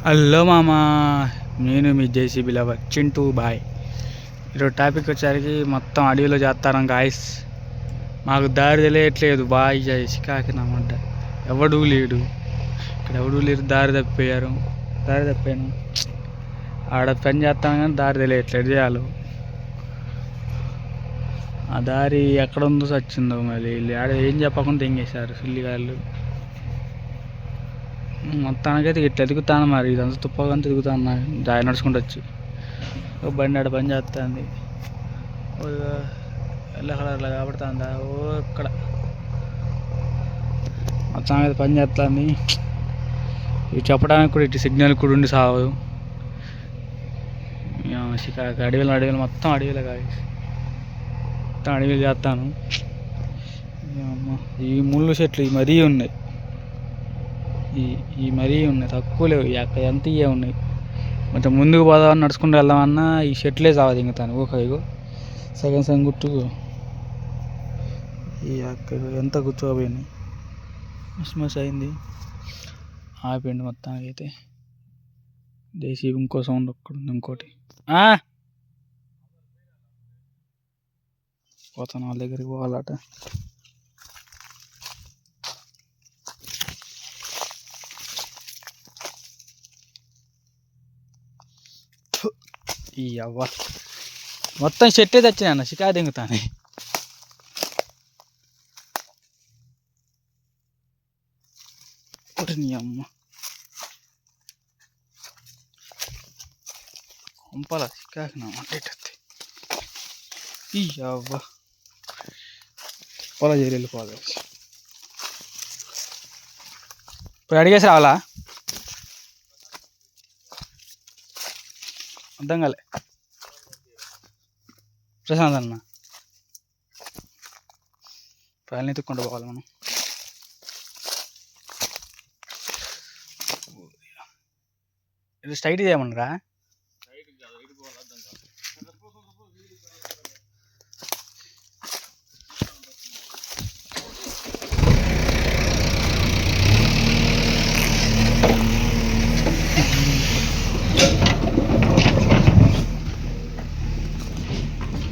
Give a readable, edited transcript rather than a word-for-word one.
Hello మామ, నేను మీ JCB lover Chintu bye. ఈరోజు టాపిక్ వచ్చేసరికి మొత్తం అడవిలో చేస్తారం గాయస్. మాకు దారి తెలియట్లేదు బాయ్, చికాకినమాట. ఎవడూ లేడు ఇక్కడ, ఎవడూ లేరు. దారి తప్పాను. ఆడ పని చేస్తాను కానీ దారి తెలియట్లేదు. చేయాలి ఆ దారి ఎక్కడ ఉందో చచ్చిందో, మళ్ళీ ఆడ ఏం చెప్పకుండా తెంగేశారు సిల్లిగాళ్ళు. మొత్తానికైతే ఇట్లా ఎదుగుతాను. మరి ఇదంతా తుప్పగా తిరుగుతాను జాయి నడుచుకుంటూ వచ్చి. ఓ బండి ఆడ పని చేస్తుంది, ఎల్ల కలర్లో కాబడుతుందా ఓ ఇక్కడ. మొత్తానికి పని చేస్తుంది. ఇవి చెప్పడానికి కూడా ఇటు సిగ్నల్ కూడా ఉండి సావదు. చికాకు అడవిలో మొత్తం అడవిలో కాదు, మొత్తం అడవిలో చేస్తాను. ఈ ముళ్ళు చెట్లు మరీ ఉన్నాయి, ఈ మరీ ఉన్నాయి, తక్కువ లేవు. అక్కడ ఎంత ఇవే ఉన్నాయి. కొంచెం ముందుకు పోదామని నడుచుకుంటూ వెళ్దామన్నా ఈ చెట్లే చావదు. ఇంకతాను ఇగో సగం గుట్టు ఈ అక్కడ ఎంత కూర్చోపోయింది, మస్ అయింది. ఆపిండి మొత్తానికి అయితే. దేశీ ఇంకో సౌండ్ ఒక్కడుంది, ఇంకోటి పోతాను వాళ్ళ దగ్గరికి పోవాలట. ఈ అవ్వ మొత్తం చెట్టే తెచ్చినా షికా దింగుతాను. నీ అమ్మ కొంపల షికాకినామంటే ఈ అవ్వ పొల చేరి వెళ్ళిపోవాలి. ఇప్పుడు అడిగేసి రావాలా? అర్థం కాలే. ప్రశాంత్ అన్న ప్రయాణం ఎత్తుక్కుంటూ పోవాలి మనం. ఇది స్ట్రైట్ చేయమన్నారా?